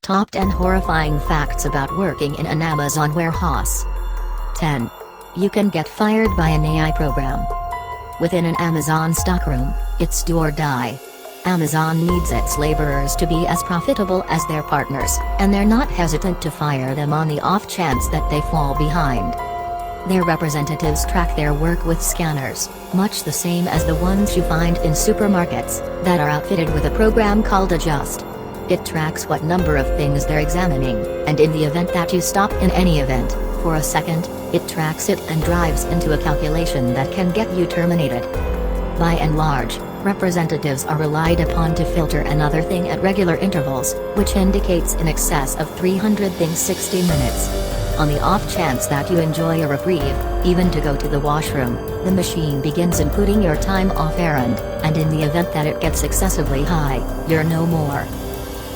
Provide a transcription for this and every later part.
Top 10 horrifying facts about working in an Amazon warehouse. 10. You can get fired by an AI program. Within an Amazon stockroom, it's do or die. Amazon needs its laborers to be as profitable as their partners, and they're not hesitant to fire them on the off chance that they fall behind. Their representatives track their work with scanners, much the same as the ones you find in supermarkets, that are outfitted with a program called Adjust. It tracks what number of things they're examining, and in the event that you stop in any event, for a second, it tracks it and drives into a calculation that can get you terminated. By and large, representatives are relied upon to filter another thing at regular intervals, which indicates in excess of 300 things 60 minutes. On the off chance that you enjoy a reprieve, even to go to the washroom, the machine begins inputting your time off errand, and in the event that it gets excessively high, you're no more.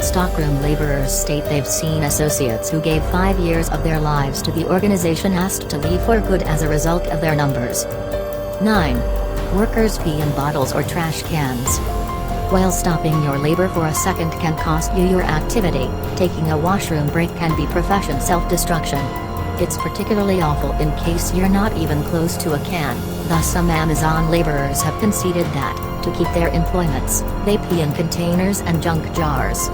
Stockroom laborers state they've seen associates who gave 5 years of their lives to the organization asked to leave for good as a result of their numbers. 9. Workers pee in bottles or trash cans. While stopping your labor for a second can cost you your activity, taking a washroom break can be profession self-destruction. It's particularly awful in case you're not even close to a can, thus some Amazon laborers have conceded that, to keep their employments, they pee in containers and junk jars.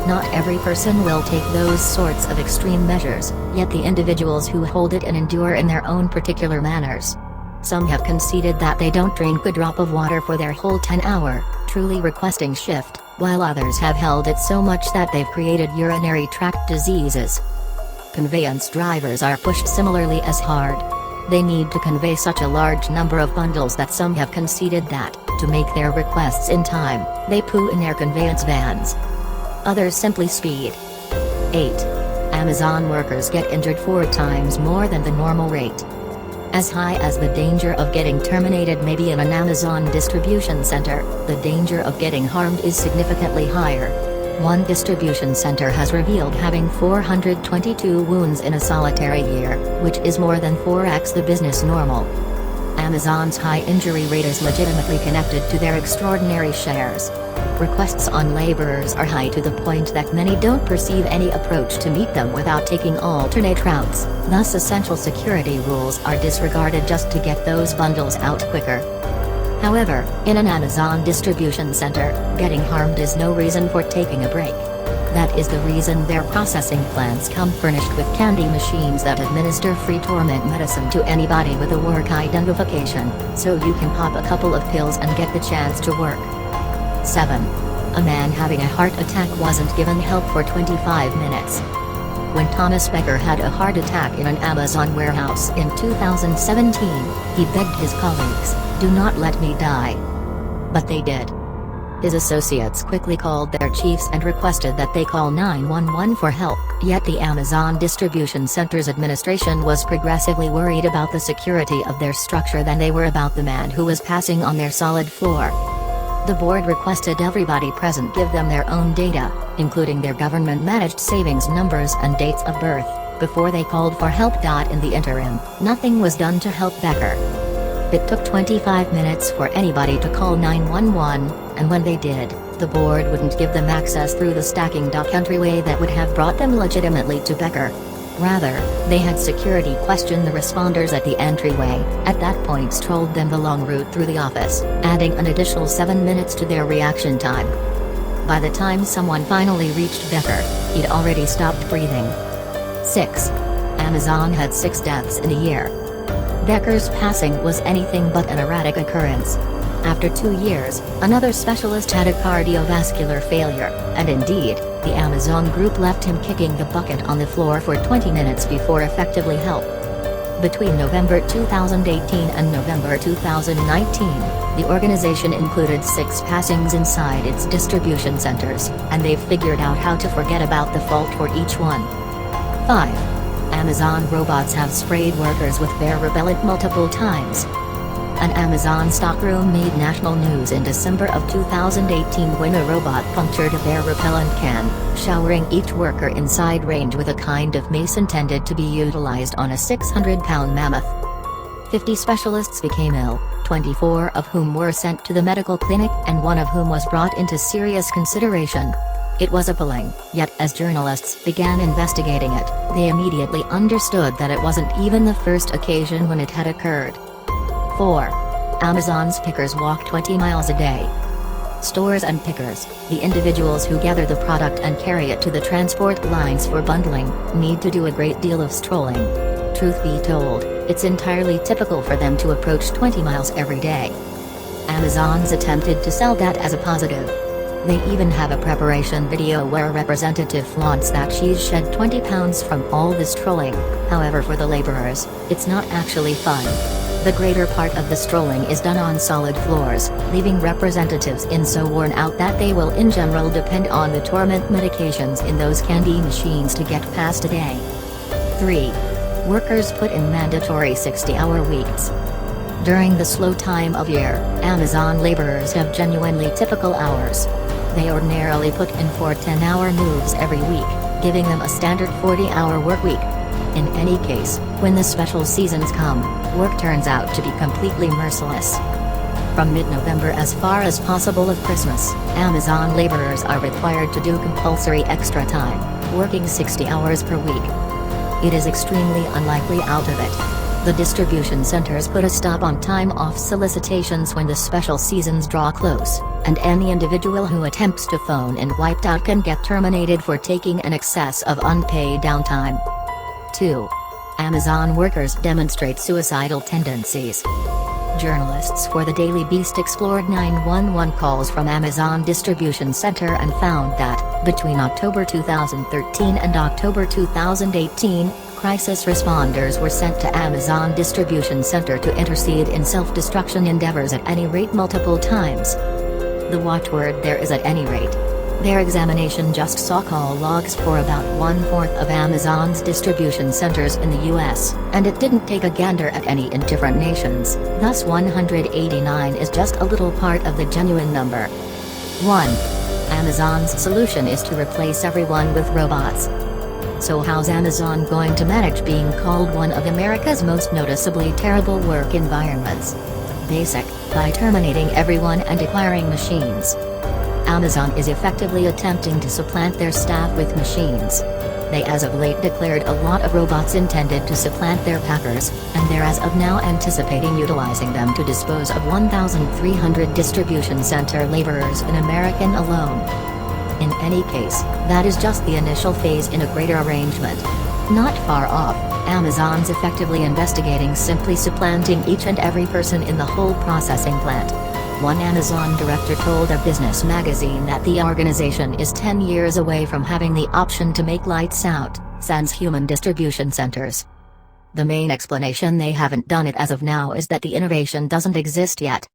Not every person will take those sorts of extreme measures, yet the individuals who hold it and endure in their own particular manners. Some have conceded that they don't drink a drop of water for their whole 10-hour, truly requesting shift, while others have held it so much that they've created urinary tract diseases. Conveyance drivers are pushed similarly as hard. They need to convey such a large number of bundles that some have conceded that, to make their requests in time, they poo in their conveyance vans. Others simply speed. 8. Amazon workers get injured 4 times more than the normal rate. As high as the danger of getting terminated may be in an Amazon distribution center, the danger of getting harmed is significantly higher. One distribution center has revealed having 422 wounds in a solitary year, which is more than 4x the business normal. Amazon's high injury rate is legitimately connected to their extraordinary shares. Requests on laborers are high to the point that many don't perceive any approach to meet them without taking alternate routes, thus essential security rules are disregarded just to get those bundles out quicker. However, in an Amazon distribution center, getting harmed is no reason for taking a break. That is the reason their processing plants come furnished with candy machines that administer free torment medicine to anybody with a work identification, so you can pop a couple of pills and get the chance to work. 7. A man having a heart attack wasn't given help for 25 minutes. When Thomas Becker had a heart attack in an Amazon warehouse in 2017, he begged his colleagues, "Do not let me die." But they did. His associates quickly called their chiefs and requested that they call 911 for help, yet the Amazon Distribution Center's administration was progressively worried about the security of their structure than they were about the man who was passing on their solid floor. The board requested everybody present give them their own data, including their government-managed savings numbers and dates of birth, before they called for help. In the interim, nothing was done to help Becker. It took 25 minutes for anybody to call 911, and when they did, the board wouldn't give them access through the stacking dock entryway that would have brought them legitimately to Becker. Rather, they had security question the responders at the entryway, at that point strolled them the long route through the office, adding an additional 7 minutes to their reaction time. By the time someone finally reached Becker, he'd already stopped breathing. 6. Amazon had 6 deaths in a year. Becker's passing was anything but an erratic occurrence. After 2 years, another specialist had a cardiovascular failure, and indeed, the Amazon group left him kicking the bucket on the floor for 20 minutes before effectively help. Between November 2018 and November 2019, the organization included 6 passings inside its distribution centers, and they've figured out how to forget about the fault for each one. 5. Amazon robots have sprayed workers with their repellent multiple times. An Amazon stockroom made national news in December of 2018 when a robot punctured their repellent can, showering each worker inside range with a kind of mace intended to be utilized on a 600-pound mammoth. 50 specialists became ill, 24 of whom were sent to the medical clinic and 1 of whom was brought into serious consideration. It was appalling, yet as journalists began investigating it, they immediately understood that it wasn't even the first occasion when it had occurred. 4. Amazon's pickers walk 20 miles a day. Stores and pickers, the individuals who gather the product and carry it to the transport lines for bundling, need to do a great deal of strolling. Truth be told, it's entirely typical for them to approach 20 miles every day. Amazon's attempted to sell that as a positive. They even have a preparation video where a representative flaunts that she's shed 20 pounds from all this strolling. However, for the laborers, it's not actually fun. The greater part of the strolling is done on solid floors, leaving representatives so worn out that they will in general depend on the torment medications in those candy machines to get past a day. 3. Workers put in mandatory 60-hour weeks. During the slow time of year, Amazon laborers have genuinely typical hours. They ordinarily put in 4 10-hour moves every week, giving them a standard 40-hour work week. In any case, when the special seasons come, work turns out to be completely merciless. From mid-November as far as possible of Christmas, Amazon laborers are required to do compulsory extra time, working 60 hours per week. It is extremely unlikely out of it. The distribution centers put a stop on time-off solicitations when the special seasons draw close, and any individual who attempts to phone in wiped out can get terminated for taking an excess of unpaid downtime. 2. Amazon workers demonstrate suicidal tendencies. Journalists for the Daily Beast explored 911 calls from Amazon Distribution Center and found that, between October 2013 and October 2018, crisis responders were sent to Amazon Distribution Center to intercede in self-destruction endeavors at any rate multiple times. The watchword there is "at any rate." Their examination just saw call logs for about 1/4 of Amazon's distribution centers in the US, and it didn't take a gander at any in different nations, thus 189 is just a little part of the genuine number. 1. Amazon's solution is to replace everyone with robots. So how's Amazon going to manage being called one of America's most noticeably terrible work environments? Basic, by terminating everyone and acquiring machines. Amazon is effectively attempting to supplant their staff with machines. They as of late declared a lot of robots intended to supplant their packers, and they're as of now anticipating utilizing them to dispose of 1,300 distribution center laborers in America alone. In any case, that is just the initial phase in a greater arrangement. Not far off, Amazon's effectively investigating simply supplanting each and every person in the whole processing plant. One Amazon director told a business magazine that the organization is 10 years away from having the option to make lights out, sans human distribution centers. The main explanation they haven't done it as of now is that the innovation doesn't exist yet.